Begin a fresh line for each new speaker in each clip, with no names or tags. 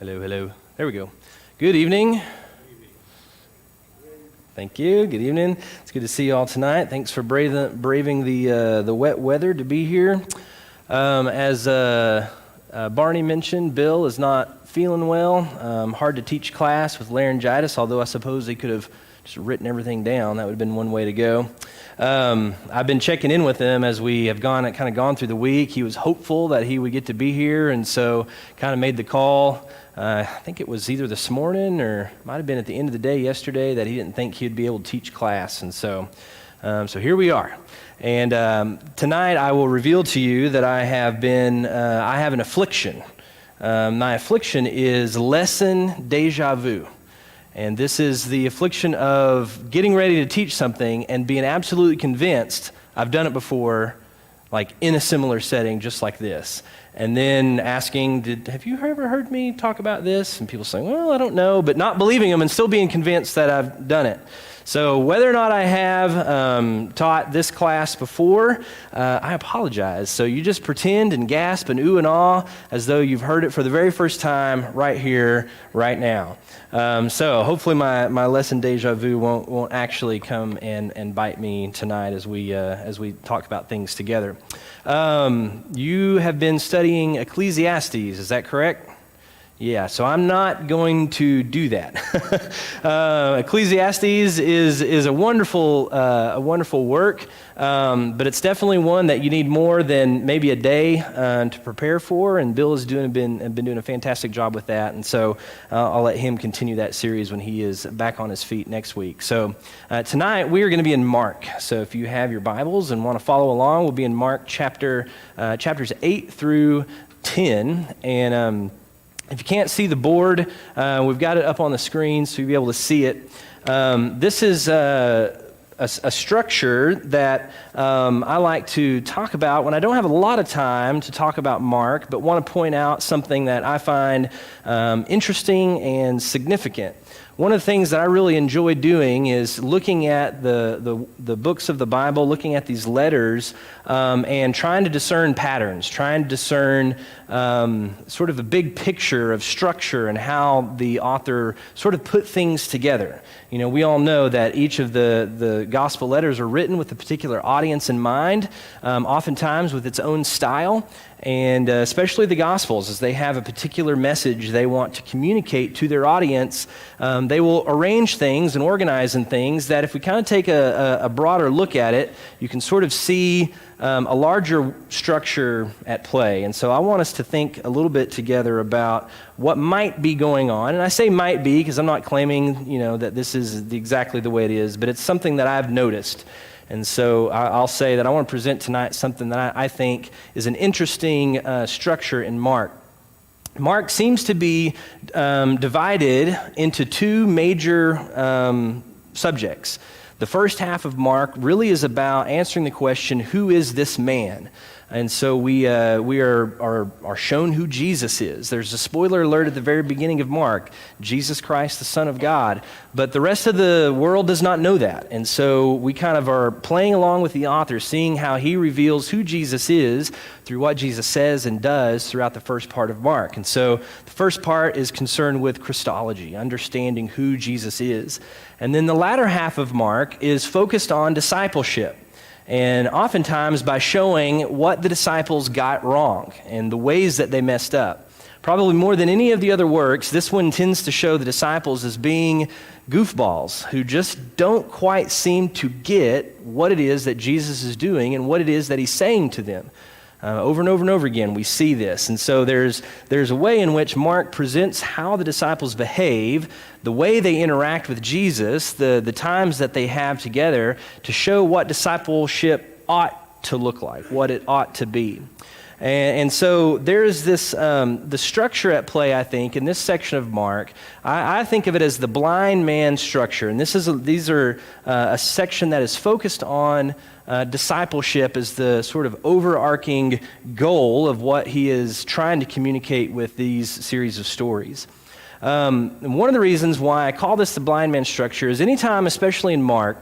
Hello, hello. There we go. Good evening. Thank you. Good evening. It's good to see you all tonight. Thanks for braving the wet weather to be here. As Barney mentioned, Bill is not feeling well. Hard to teach class with laryngitis, although I suppose he could have just written everything down. That would have been one way to go. I've been checking in with him as we have gone through the week. He was hopeful that he would get to be here, and so kind of made the call. I think it was either this morning or might have been at the end of the day yesterday that he didn't think he'd be able to teach class, and so here we are. And tonight I will reveal to you that I have an affliction. My affliction is lesson deja vu. And this is the affliction of getting ready to teach something and being absolutely convinced I've done it before, like in a similar setting, just like this. And then asking, have you ever heard me talk about this? And people saying, well, I don't know, but not believing them and still being convinced that I've done it. So whether or not I have taught this class before, I apologize. So you just pretend and gasp and ooh and ah as though you've heard it for the very first time right here, right now. So hopefully my lesson deja vu won't actually come and bite me tonight as we talk about things together. You have been studying Ecclesiastes, is that correct? Yeah, so I'm not going to do that. Ecclesiastes is a wonderful work, but it's definitely one that you need more than maybe a day to prepare for. And Bill has been doing a fantastic job with that, and so I'll let him continue that series when he is back on his feet next week. So tonight we are going to be in Mark. So if you have your Bibles and want to follow along, we'll be in Mark chapters 8 through 10, and if you can't see the board, we've got it up on the screen so you'll be able to see it. This is a structure that I like to talk about when I don't have a lot of time to talk about Mark, but want to point out something that I find interesting and significant. One of the things that I really enjoy doing is looking at the books of the Bible, looking at these letters, and trying to discern patterns, trying to discern sort of a big picture of structure and how the author sort of put things together. You know, we all know that each of the gospel letters are written with a particular audience in mind, oftentimes with its own style. And especially the Gospels, as they have a particular message they want to communicate to their audience, they will arrange things and organize in things that if we kind of take a broader look at it, you can sort of see a larger structure at play. And so I want us to think a little bit together about what might be going on. And I say might be because I'm not claiming, that this is exactly the way it is, but it's something that I've noticed. And so I'll say that I want to present tonight something that I think is an interesting structure in Mark. Mark seems to be divided into two major subjects. The first half of Mark really is about answering the question, who is this man? And so we are shown who Jesus is. There's a spoiler alert at the very beginning of Mark, Jesus Christ, the Son of God. But the rest of the world does not know that. And so we kind of are playing along with the author, seeing how he reveals who Jesus is through what Jesus says and does throughout the first part of Mark. And so the first part is concerned with Christology, understanding who Jesus is. And then the latter half of Mark is focused on discipleship. And oftentimes by showing what the disciples got wrong and the ways that they messed up. Probably more than any of the other works, this one tends to show the disciples as being goofballs who just don't quite seem to get what it is that Jesus is doing and what it is that he's saying to them. Over and over and over again, we see this. And so there's a way in which Mark presents how the disciples behave, the way they interact with Jesus, the times that they have together to show what discipleship ought to look like, what it ought to be. And so there's this, the structure at play, I think, in this section of Mark. I think of it as the blind man structure. And these are a section that is focused on discipleship as the sort of overarching goal of what he is trying to communicate with these series of stories. And one of the reasons why I call this the blind man structure is anytime, especially in Mark,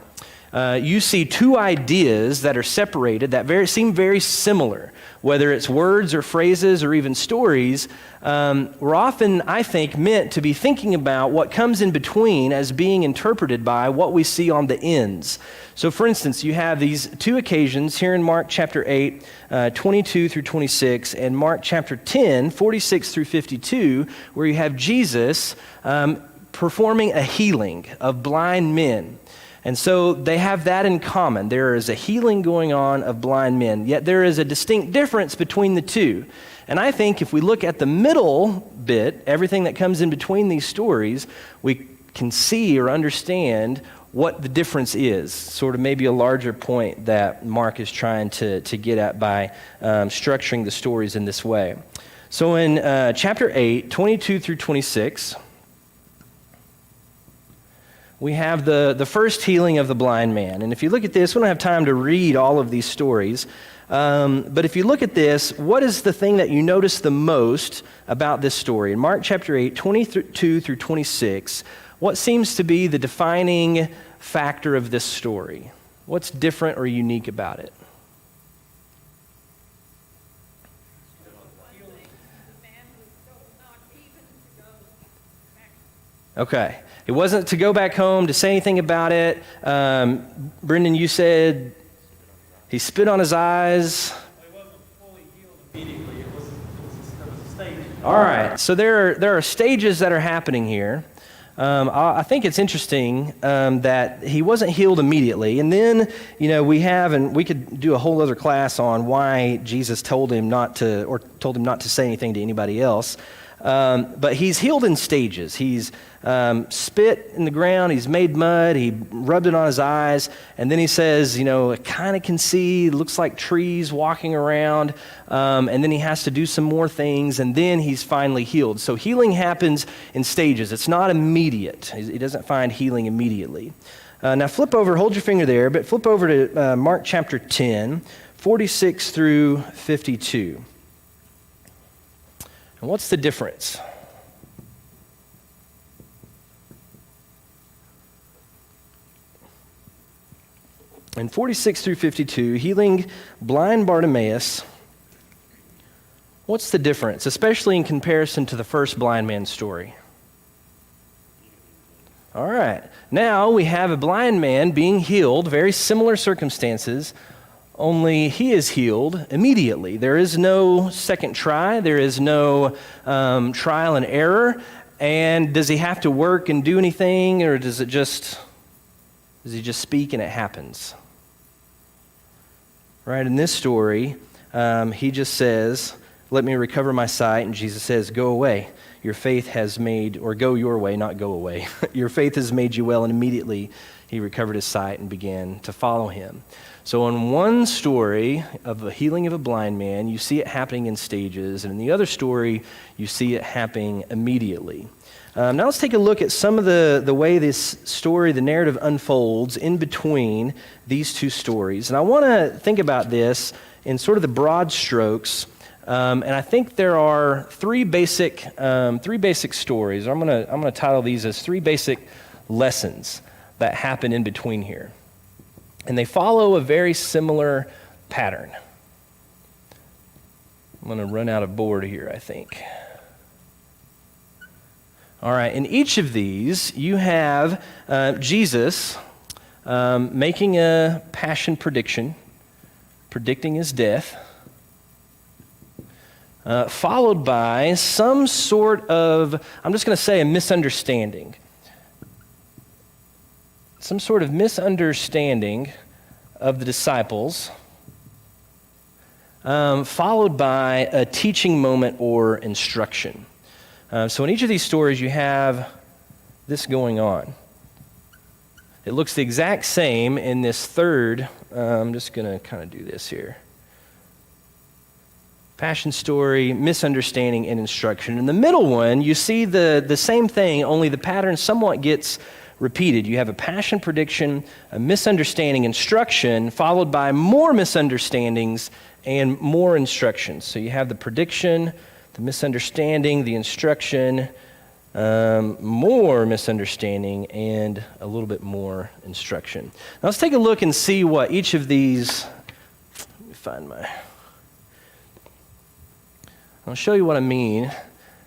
you see two ideas that are separated that seem very similar. Whether it's words or phrases or even stories, we're often, I think, meant to be thinking about what comes in between as being interpreted by what we see on the ends. So for instance, you have these two occasions here in Mark chapter 8, 22 through 26, and Mark chapter 10, 46 through 52, where you have Jesus performing a healing of blind men. And so they have that in common. There is a healing going on of blind men, yet there is a distinct difference between the two. And I think if we look at the middle bit, everything that comes in between these stories, we can see or understand what the difference is, sort of maybe a larger point that Mark is trying to get at by structuring the stories in this way. So in chapter 8, 22 through 26, we have the first healing of the blind man. And if you look at this, we don't have time to read all of these stories, but if you look at this, what is the thing that you notice the most about this story? In Mark chapter 8, 22 through 26, what seems to be the defining factor of this story? What's different or unique about it? Okay. It wasn't to go back home, to say anything about it. Brendan, you said he spit on his eyes.
It wasn't fully healed immediately. It was a stage.
All right. So there are stages that are happening here. I think it's interesting that he wasn't healed immediately. And then, we could do a whole other class on why Jesus told him not to say anything to anybody else. But he's healed in stages. He's spit in the ground, he's made mud, he rubbed it on his eyes, and then he says, I kind of can see, looks like trees walking around, and then he has to do some more things, and then he's finally healed. So healing happens in stages. It's not immediate. He doesn't find healing immediately. Now hold your finger there, but flip over to Mark chapter 10, 46 through 52. And what's the difference? In 46 through 52, healing blind Bartimaeus, what's the difference, especially in comparison to the first blind man's story? All right. Now we have a blind man being healed, very similar circumstances, only he is healed immediately. There is no second try. There is no trial and error. And does he have to work and do anything, or does he just speak and it happens? Right, in this story, he just says, "Let me recover my sight," and Jesus says, "Go away. Your faith has made," or "Go your way," not go away. "Your faith has made you well," and immediately he recovered his sight and began to follow him. So in one story of the healing of a blind man, you see it happening in stages, and in the other story, you see it happening immediately. Now let's take a look at some of the way this story, the narrative unfolds in between these two stories. And I want to think about this in sort of the broad strokes. And I think there are three basic stories. I'm gonna title these as three basic lessons that happen in between here. And they follow a very similar pattern. I'm going to run out of board here, I think. All right, in each of these, you have Jesus making a passion prediction, predicting his death, followed by some sort of, I'm just going to say, a misunderstanding. Some sort of misunderstanding of the disciples, followed by a teaching moment or instruction. So in each of these stories, you have this going on. It looks the exact same in this third. I'm just going to kind of do this here. Passion story, misunderstanding, and instruction. In the middle one, you see the same thing, only the pattern somewhat gets repeated. You have a passion prediction, a misunderstanding, instruction, followed by more misunderstandings and more instructions. So you have the prediction, the misunderstanding, the instruction, more misunderstanding, and a little bit more instruction. Now let's take a look and see what each of these, let me find my, I'll show you what I mean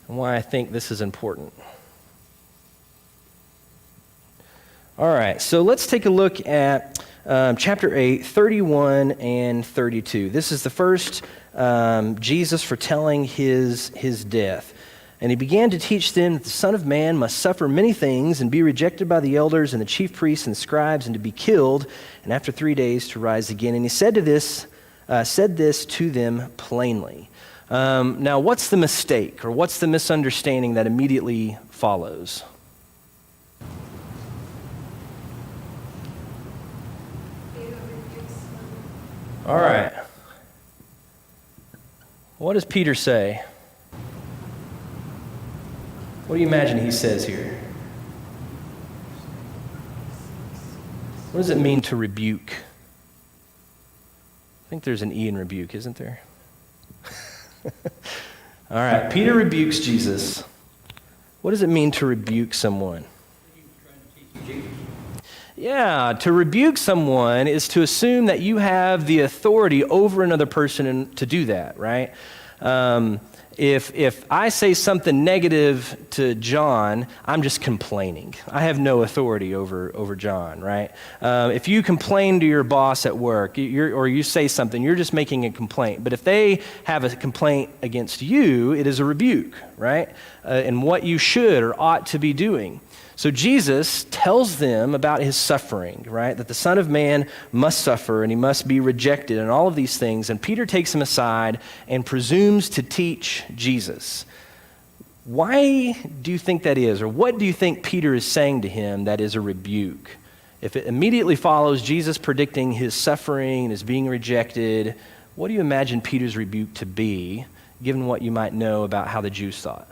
and why I think this is important. All right, so let's take a look at chapter 8, 31 and 32. This is the first Jesus foretelling his death. And he began to teach them that the Son of Man must suffer many things and be rejected by the elders and the chief priests and scribes and to be killed, and after 3 days to rise again. And he said this to them plainly. Now, what's the mistake or what's the misunderstanding that immediately follows? All right. What does Peter say? What do you imagine he says here? What does it mean to rebuke? I think there's an E in rebuke, isn't there? All right, Peter rebukes Jesus. What does it mean to rebuke someone? Yeah, to rebuke someone is to assume that you have the authority over another person to do that, right? If I say something negative to John, I'm just complaining. I have no authority over John, right? If you complain to your boss at work, or you say something, you're just making a complaint. But if they have a complaint against you, it is a rebuke, right? And what you should or ought to be doing. So Jesus tells them about his suffering, right? That the Son of Man must suffer and he must be rejected and all of these things. And Peter takes him aside and presumes to teach Jesus. Why do you think that is? Or what do you think Peter is saying to him that is a rebuke? If it immediately follows Jesus predicting his suffering and his being rejected, what do you imagine Peter's rebuke to be, given what you might know about how the Jews thought?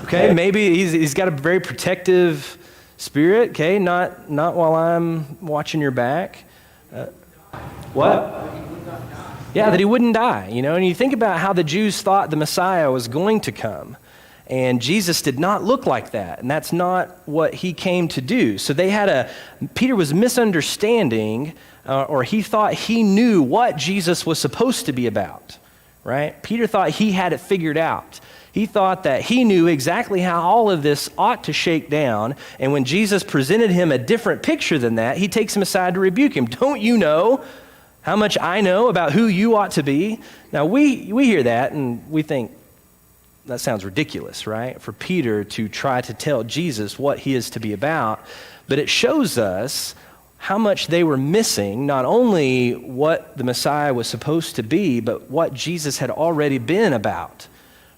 Okay, maybe he's got a very protective spirit. Okay, not while I'm watching your back. What? Yeah, that he wouldn't die. You know, and you think about how the Jews thought the Messiah was going to come, and Jesus did not look like that, and that's not what he came to do. So Peter was misunderstanding, or he thought he knew what Jesus was supposed to be about. Right? Peter thought he had it figured out. He thought that he knew exactly how all of this ought to shake down. And when Jesus presented him a different picture than that, he takes him aside to rebuke him. Don't you know how much I know about who you ought to be? Now, we hear that and we think, that sounds ridiculous, right? For Peter to try to tell Jesus what he is to be about. But it shows us how much they were missing, not only what the Messiah was supposed to be, but what Jesus had already been about.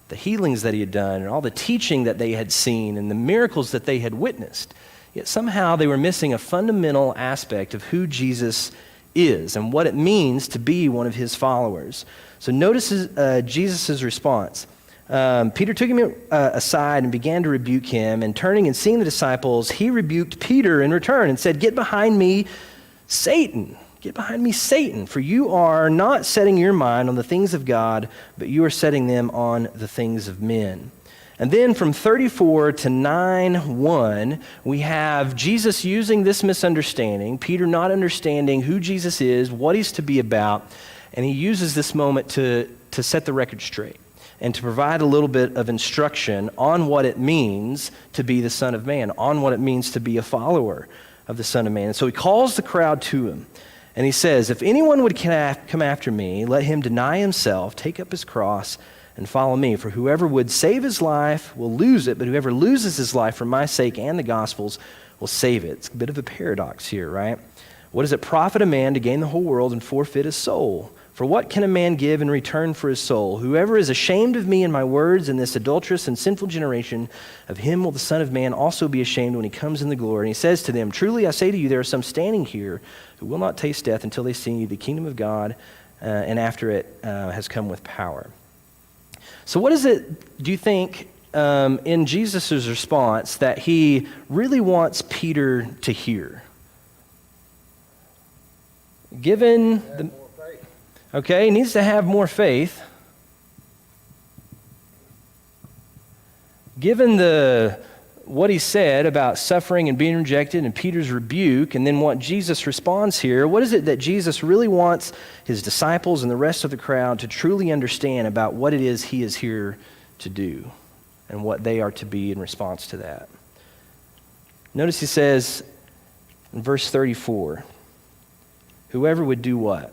The healings that he had done and all the teaching that they had seen and the miracles that they had witnessed. Yet somehow they were missing a fundamental aspect of who Jesus is and what it means to be one of his followers. So notice Jesus' response. Peter took him aside and began to rebuke him, and turning and seeing the disciples, he rebuked Peter in return and said, "Get behind me, Satan. Get behind me, Satan, for you are not setting your mind on the things of God, but you are setting them on the things of men." And then from 34 to 9:1, we have Jesus using this misunderstanding, Peter not understanding who Jesus is, what he's to be about, and he uses this moment to set the record straight and to provide a little bit of instruction on what it means to be the Son of Man, on what it means to be a follower of the Son of Man. And so he calls the crowd to him. And he says, "If anyone would come after me, let him deny himself, take up his cross, and follow me. For whoever would save his life will lose it, but whoever loses his life for my sake and the gospel's will save it." It's a bit of a paradox here, right? What does it profit a man to gain the whole world and forfeit his soul? For what can a man give in return for his soul? Whoever is ashamed of me and my words in this adulterous and sinful generation, of him will the Son of Man also be ashamed when he comes in the glory. And he says to them, "Truly I say to you, there are some standing here who will not taste death until they see the kingdom of God, and after it has come with power." So what is it, do you think, in Jesus' response that he really wants Peter to hear? Given the... Okay, he needs to have more faith. given what he said about suffering and being rejected and Peter's rebuke, and then what Jesus responds here, what is it that Jesus really wants his disciples and the rest of the crowd to truly understand about what it is he is here to do and what they are to be in response to that? Notice he says in verse 34, whoever would do what?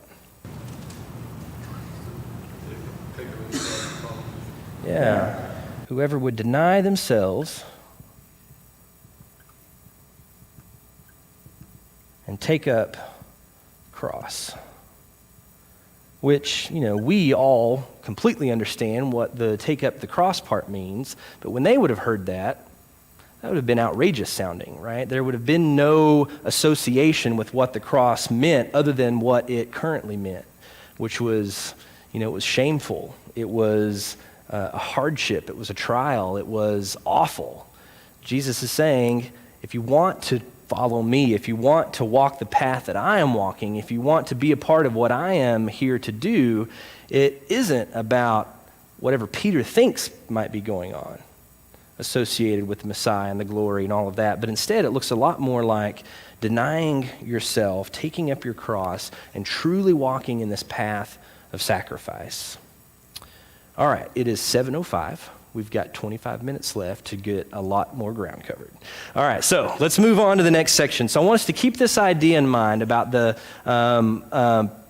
Yeah. Whoever would deny themselves and take up cross. Which, we all completely understand what the take up the cross part means, but when they would have heard that would have been outrageous sounding, right? There would have been no association with what the cross meant other than what it currently meant, which was, it was shameful. It was a hardship. It was a trial. It was awful. Jesus is saying, if you want to follow me, if you want to walk the path that I am walking, if you want to be a part of what I am here to do, it isn't about whatever Peter thinks might be going on associated with the Messiah and the glory and all of that, but instead it looks a lot more like denying yourself, taking up your cross, and truly walking in this path of sacrifice. All right, it is 7:05. We've got 25 minutes left to get a lot more ground covered. All right, so let's move on to the next section. So I want us to keep this idea in mind about the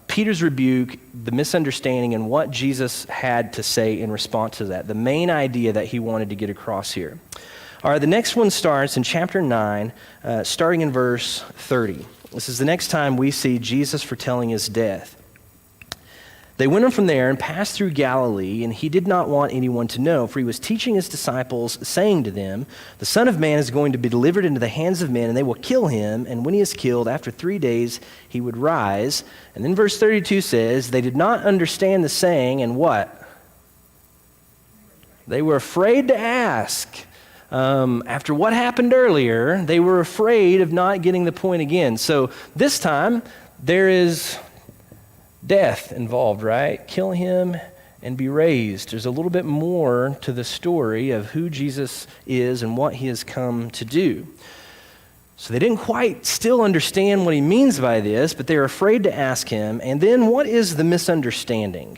Peter's rebuke, the misunderstanding, and what Jesus had to say in response to that, the main idea that he wanted to get across here. All right, the next one starts in chapter 9, starting in verse 30. This is the next time we see Jesus foretelling his death. They went on from there and passed through Galilee, and he did not want anyone to know, for he was teaching his disciples, saying to them, the Son of Man is going to be delivered into the hands of men, and they will kill him, and when he is killed, after 3 days he would rise. And then verse 32 says, they did not understand the saying, and what? They were afraid to ask. After what happened earlier, they were afraid of not getting the point again. So this time, there is death involved, right? Kill him and be raised. There's a little bit more to the story of who Jesus is and what he has come to do. So they didn't quite still understand what he means by this, but they're afraid to ask him. And then what is the misunderstanding?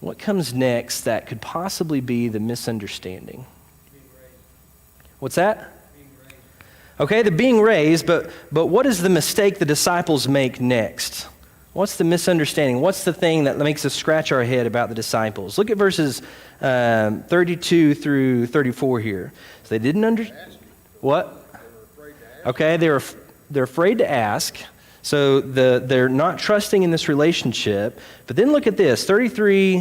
What comes next that could possibly be the misunderstanding? What's that? Okay, the being raised, but what is the mistake the disciples make next? What's the misunderstanding? What's the thing that makes us scratch our head about the disciples? Look at verses 32 through 34 here. So they didn't understand. What? Okay, they're afraid to ask. So they're not trusting in this relationship. But then look at this, 33,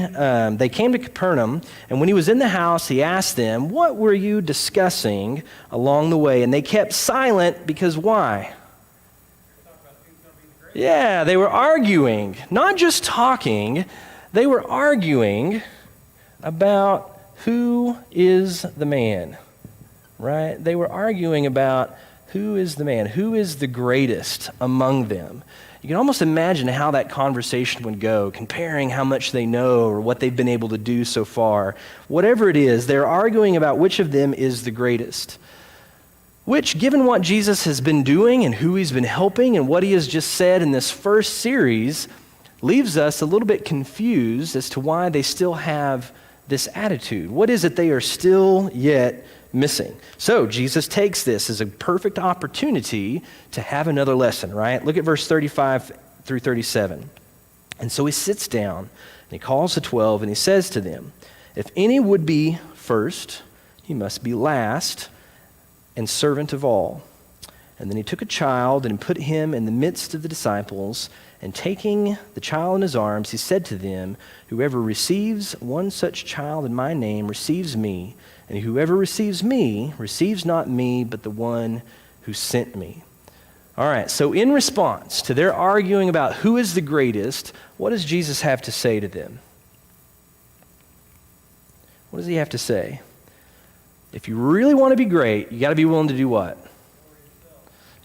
they came to Capernaum, and when he was in the house, he asked them, what were you discussing along the way? And they kept silent because why? Yeah, they were arguing, not just talking, they were arguing about who is the man, right? They were arguing about who is the man, who is the greatest among them. You can almost imagine how that conversation would go, comparing how much they know or what they've been able to do so far. Whatever it is, they're arguing about which of them is the greatest. Which, given what Jesus has been doing and who he's been helping and what he has just said in this first series, leaves us a little bit confused as to why they still have this attitude. What is it they are still yet missing? So Jesus takes this as a perfect opportunity to have another lesson, right? Look at verse 35 through 37. And so he sits down and he calls the 12 and he says to them, if any would be first, he must be last and servant of all. And then he took a child and put him in the midst of the disciples, and taking the child in his arms, he said to them, whoever receives one such child in my name receives me, and whoever receives me receives not me, but the one who sent me. All right, so in response to their arguing about who is the greatest, what does Jesus have to say to them? What does he have to say? If you really want to be great, you got to be willing to do what?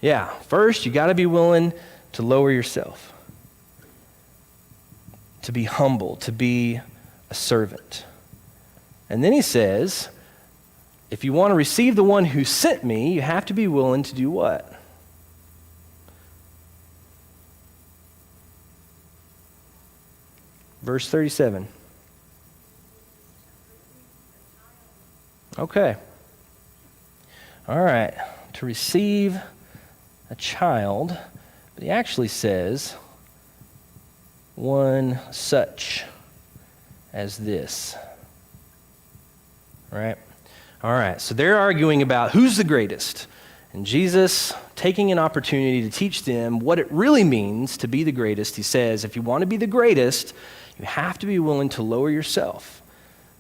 Yeah, first you got to be willing to lower yourself, to be humble, to be a servant. And then he says, if you want to receive the one who sent me, you have to be willing to do what? Verse 37. Okay. All right. To receive a child, but he actually says, one such as this. Right? All right. So they're arguing about who's the greatest. And Jesus, taking an opportunity to teach them what it really means to be the greatest, he says, if you want to be the greatest, you have to be willing to lower yourself.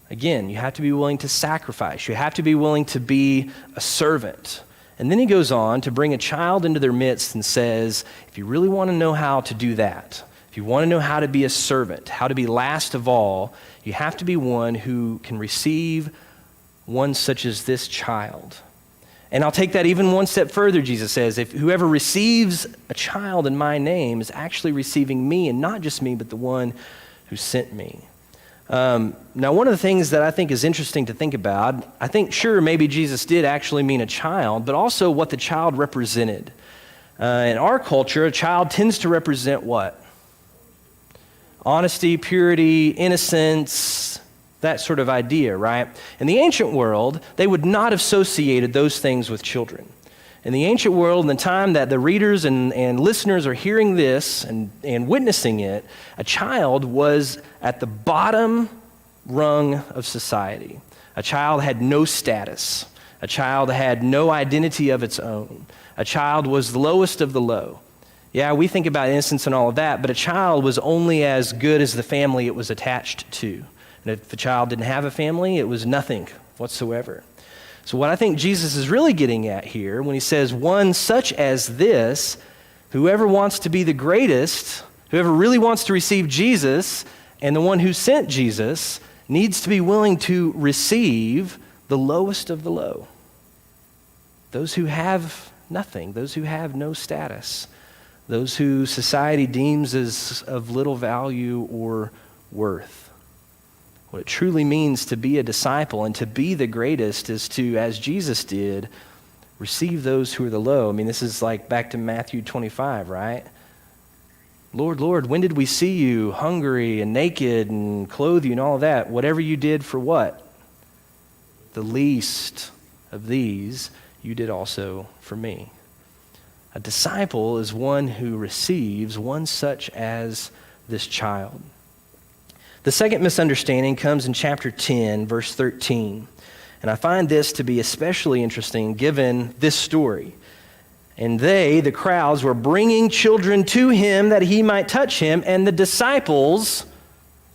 Again, you have to be willing to sacrifice. You have to be willing to be a servant. And then he goes on to bring a child into their midst and says, if you really want to know how to do that, if you want to know how to be a servant, how to be last of all, you have to be one who can receive one such as this child. And I'll take that even one step further, Jesus says, if whoever receives a child in my name is actually receiving me, and not just me, but the one who sent me. Now, one of the things that I think is interesting to think about, I think, sure, maybe Jesus did actually mean a child, but also what the child represented. In our culture, a child tends to represent what? Honesty, purity, innocence, that sort of idea, right? In the ancient world, they would not have associated those things with children. In the ancient world, in the time that the readers and listeners are hearing this and witnessing it, a child was at the bottom rung of society. A child had no status. A child had no identity of its own. A child was the lowest of the low. Yeah, we think about innocence and all of that, but a child was only as good as the family it was attached to. And if the child didn't have a family, it was nothing whatsoever. So what I think Jesus is really getting at here when he says one such as this, whoever wants to be the greatest, whoever really wants to receive Jesus and the one who sent Jesus needs to be willing to receive the lowest of the low. Those who have nothing, those who have no status, those who society deems as of little value or worth. What it truly means to be a disciple and to be the greatest is to, as Jesus did, receive those who are the low. I mean, this is like back to Matthew 25, right? Lord, Lord, when did we see you hungry and naked and clothe you and all of that? Whatever you did for what? The least of these, you did also for me. A disciple is one who receives one such as this child. The second misunderstanding comes in chapter 10, verse 13. And I find this to be especially interesting given this story. And they, the crowds, were bringing children to him that he might touch him, and the disciples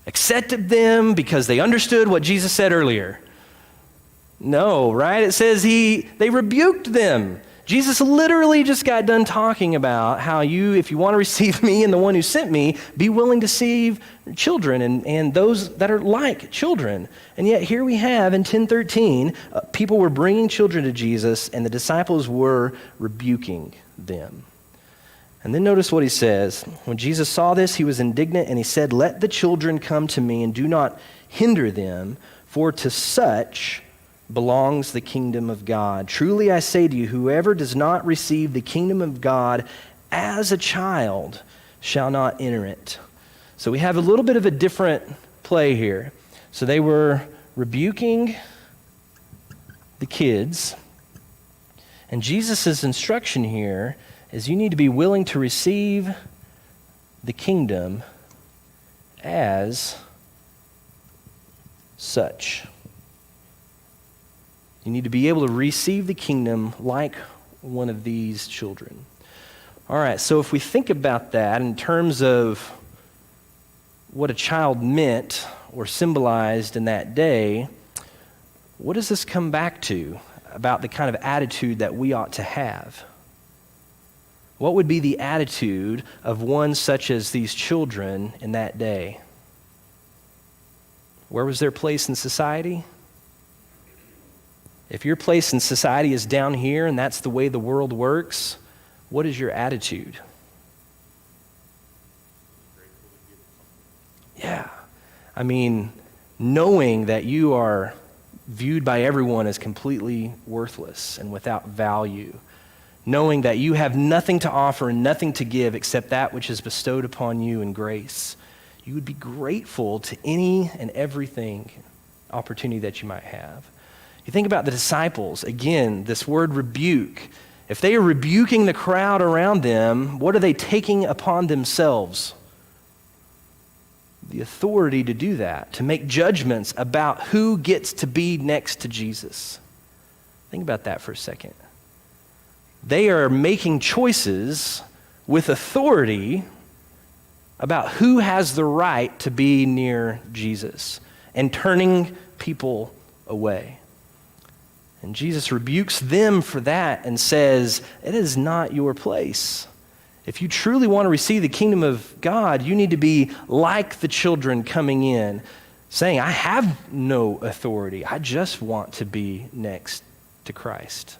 accepted them because they understood what Jesus said earlier. No, right? It says they rebuked them. Jesus literally just got done talking about how if you want to receive me and the one who sent me, be willing to receive children and those that are like children. And yet here we have in 10:13, people were bringing children to Jesus and the disciples were rebuking them. And then notice what he says. When Jesus saw this, he was indignant and he said, "Let the children come to me and do not hinder them, for to such belongs the kingdom of God. Truly I say to you, whoever does not receive the kingdom of God as a child shall not enter it." So we have a little bit of a different play here. So they were rebuking the kids, and Jesus' instruction here is you need to be willing to receive the kingdom as such. You need to be able to receive the kingdom like one of these children. All right, so if we think about that in terms of what a child meant or symbolized in that day, what does this come back to about the kind of attitude that we ought to have? What would be the attitude of one such as these children in that day? Where was their place in society? If your place in society is down here and that's the way the world works, what is your attitude? Yeah. I mean, knowing that you are viewed by everyone as completely worthless and without value, knowing that you have nothing to offer and nothing to give except that which is bestowed upon you in grace, you would be grateful to any and everything, opportunity that you might have. You think about the disciples, again, this word rebuke. If they are rebuking the crowd around them, what are they taking upon themselves? The authority to do that, to make judgments about who gets to be next to Jesus. Think about that for a second. They are making choices with authority about who has the right to be near Jesus and turning people away. And Jesus rebukes them for that and says, it is not your place. If you truly want to receive the kingdom of God, you need to be like the children coming in, saying, I have no authority. I just want to be next to Christ.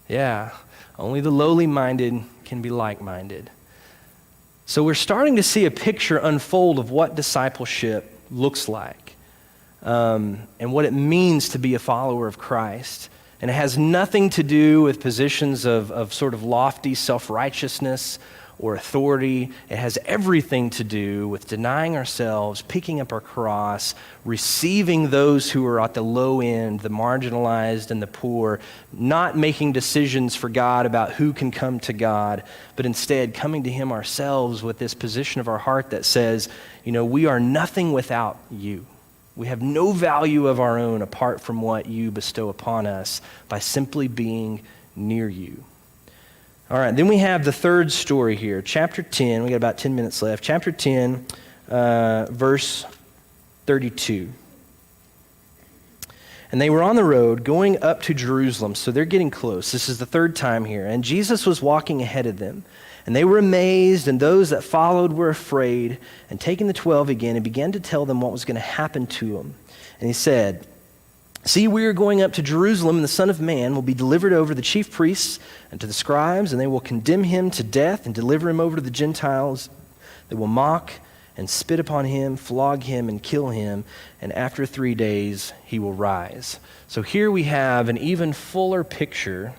Yeah, only the lowly minded can be like-minded. So we're starting to see a picture unfold of what discipleship looks like and what it means to be a follower of Christ. And it has nothing to do with positions of sort of lofty self-righteousness or authority. It has everything to do with denying ourselves, picking up our cross, receiving those who are at the low end, the marginalized and the poor, not making decisions for God about who can come to God, but instead coming to Him ourselves with this position of our heart that says, we are nothing without you. We have no value of our own apart from what you bestow upon us by simply being near you. All right, then we have the third story here, chapter 10. We got about 10 minutes left. Chapter 10, verse 32. And they were on the road going up to Jerusalem, so they're getting close. This is the third time here. And Jesus was walking ahead of them. And they were amazed, and those that followed were afraid. And taking the 12 again, he began to tell them what was going to happen to them. And he said, see, we are going up to Jerusalem, and the Son of Man will be delivered over to the chief priests and to the scribes, and they will condemn him to death and deliver him over to the Gentiles. They will mock and spit upon him, flog him, and kill him, and after 3 days he will rise. So here we have an even fuller picture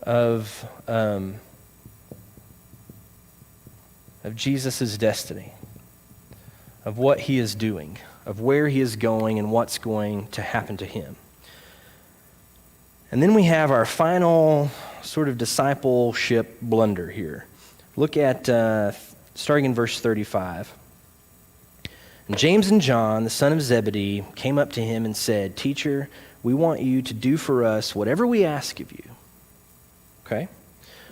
of Jesus' destiny, of what he is doing, of where he is going and what's going to happen to him. And then we have our final sort of discipleship blunder here. Look at, starting in verse 35. And James and John, the son of Zebedee, came up to him and said, Teacher, we want you to do for us whatever we ask of you. Okay?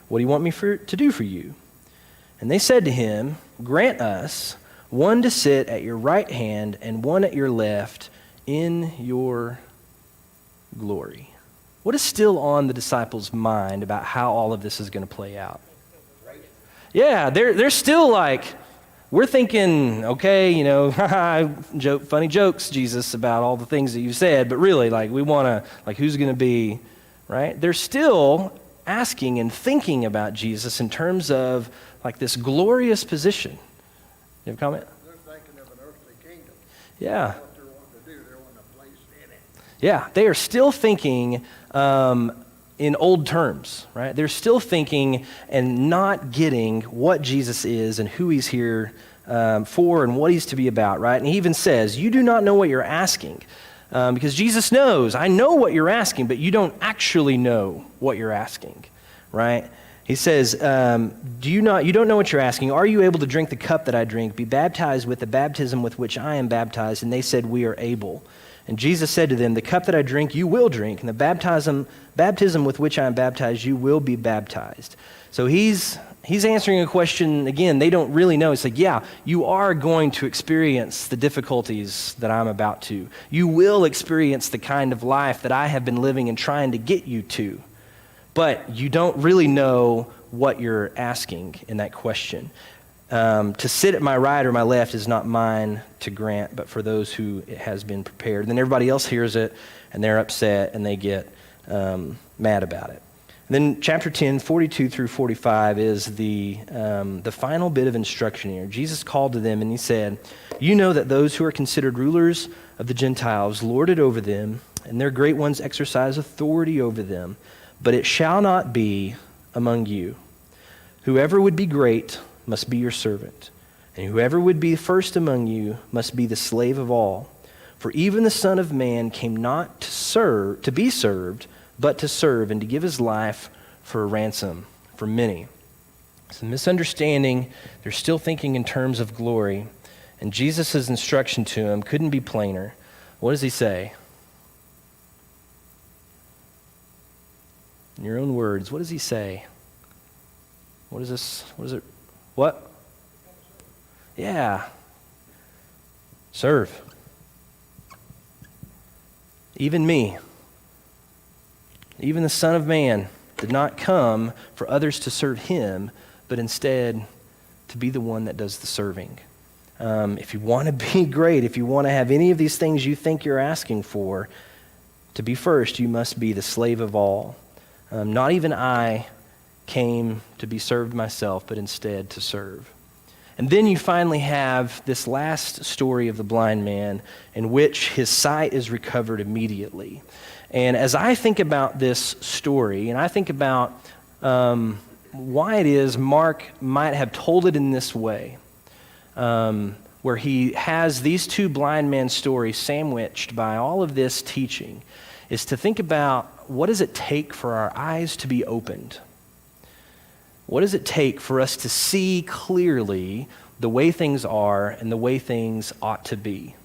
What do you want me to do for you? And they said to him, Grant us one to sit at your right hand and one at your left in your glory. What is still on the disciples' mind about how all of this is going to play out? Yeah, they're still like, we're thinking, okay, funny jokes, Jesus, about all the things that you said, but really, we want to, who's going to be, right? They're still asking and thinking about Jesus in terms of, this glorious position. You have a comment?
They're thinking of an earthly kingdom.
Yeah.
What they're wanting to do, they're wanting a place in it.
Yeah, they are still thinking in old terms, right? They're still thinking and not getting what Jesus is and who he's here for and what he's to be about, right? And he even says, you do not know what you're asking. Because Jesus knows, I know what you're asking, but you don't actually know what you're asking, right? He says, you don't know what you're asking. Are you able to drink the cup that I drink, be baptized with the baptism with which I am baptized? And they said, we are able. And Jesus said to them, the cup that I drink, you will drink, and the baptism with which I am baptized, you will be baptized. So he's answering a question, again, they don't really know. It's yeah, you are going to experience the difficulties that I'm about to. You will experience the kind of life that I have been living and trying to get you to. But you don't really know what you're asking in that question. To sit at my right or my left is not mine to grant, but for those who it has been prepared. And then everybody else hears it, and they're upset, and they get mad about it. Then chapter 10, 42 through 45 is the final bit of instruction here. Jesus called to them and he said, "You know that those who are considered rulers of the Gentiles lord it over them, and their great ones exercise authority over them. But it shall not be among you. Whoever would be great must be your servant, and whoever would be first among you must be the slave of all. For even the Son of Man came not to be served, but to serve and to give his life for a ransom for many." It's a misunderstanding. They're still thinking in terms of glory. And Jesus' instruction to him couldn't be plainer. What does he say? In your own words, what does he say? What is this? What is it? What? Yeah. Serve. Even me. Even the Son of Man did not come for others to serve him, but instead to be the one that does the serving. If you want to be great, if you want to have any of these things you think you're asking for, to be first, you must be the slave of all. Not even I came to be served myself, but instead to serve. And then you finally have this last story of the blind man in which his sight is recovered immediately. And as I think about this story, and I think about why it is Mark might have told it in this way, where he has these two blind man stories sandwiched by all of this teaching, is to think about what does it take for our eyes to be opened? What does it take for us to see clearly the way things are and the way things ought to be?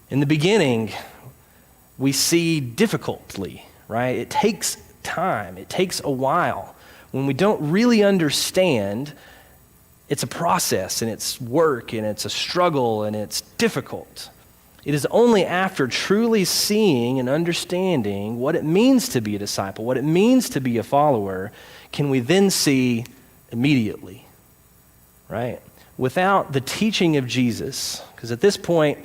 In the beginning, we see difficultly, right? It takes time. It takes a while. When we don't really understand, it's a process and it's work and it's a struggle and it's difficult. It is only after truly seeing and understanding what it means to be a disciple, what it means to be a follower, can we then see immediately, right? Without the teaching of Jesus, because at this point,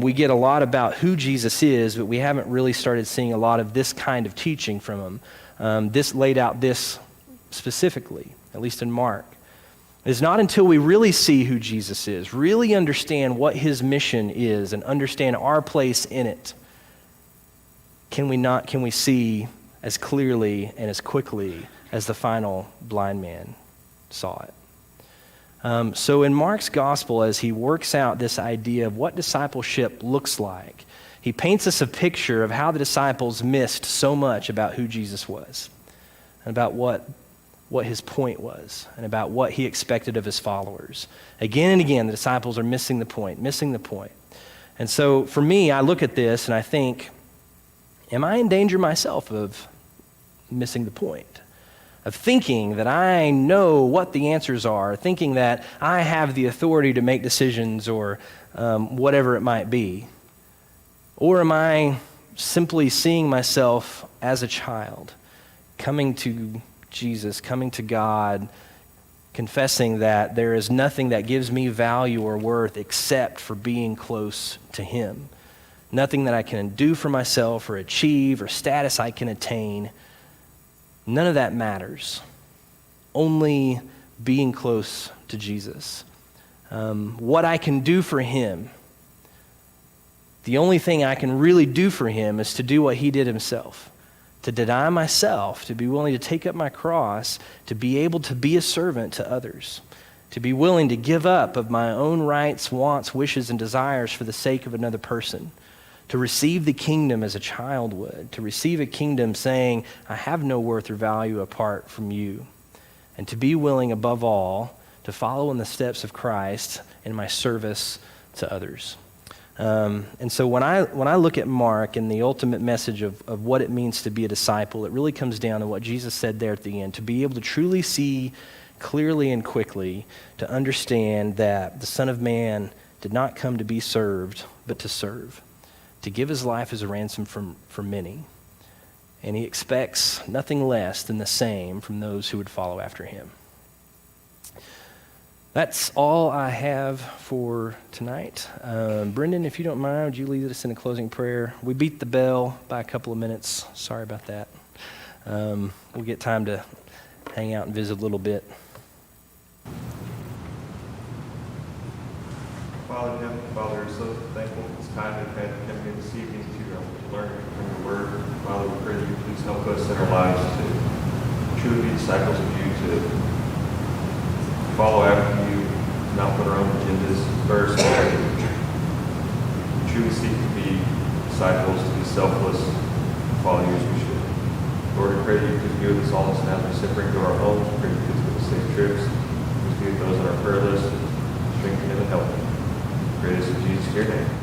we get a lot about who Jesus is, but we haven't really started seeing a lot of this kind of teaching from him. This laid out this specifically, at least in Mark. It's not until we really see who Jesus is, really understand what his mission is, and understand our place in it, can we see as clearly and as quickly as the final blind man saw it. So in Mark's gospel, as he works out this idea of what discipleship looks like, he paints us a picture of how the disciples missed so much about who Jesus was, and about what his point was, and about what he expected of his followers. Again and again, the disciples are missing the point. And so for me, I look at this and I think, am I in danger myself of missing the point? Of thinking that I know what the answers are, thinking that I have the authority to make decisions or whatever it might be? Or am I simply seeing myself as a child, coming to Jesus, coming to God, confessing that there is nothing that gives me value or worth except for being close to him? Nothing that I can do for myself or achieve or status I can attain. None of that matters. Only being close to Jesus. What I can do for him, the only thing I can really do for him is to do what he did himself. To deny myself, to be willing to take up my cross, to be able to be a servant to others, to be willing to give up of my own rights, wants, wishes, and desires for the sake of another person, to receive the kingdom as a child would, to receive a kingdom saying, I have no worth or value apart from you, and to be willing above all to follow in the steps of Christ in my service to others. And so when I look at Mark and the ultimate message of what it means to be a disciple, it really comes down to what Jesus said there at the end, to be able to truly see clearly and quickly, to understand that the Son of Man did not come to be served, but to serve, to give his life as a ransom for many. And he expects nothing less than the same from those who would follow after him. That's all I have for tonight. Brendan, if you don't mind, would you lead us in a closing prayer? We beat the bell by a couple of minutes. Sorry about that. we'll get time to hang out and visit a little bit.
Father, Heavenly Father, we're so thankful for this time that we've had come here this evening to learn from your word. Father, we pray that you please help us in our lives to truly be disciples of you, to follow after you, not put our own agendas first, but to truly seek to be disciples, to be selfless, to follow you as we should. Lord, we pray that you please be with us all this now as we separate to our homes. We pray that you please give us safe trips. Please be with those on our prayer list, strengthen them and help them. Pray this in Jesus' name.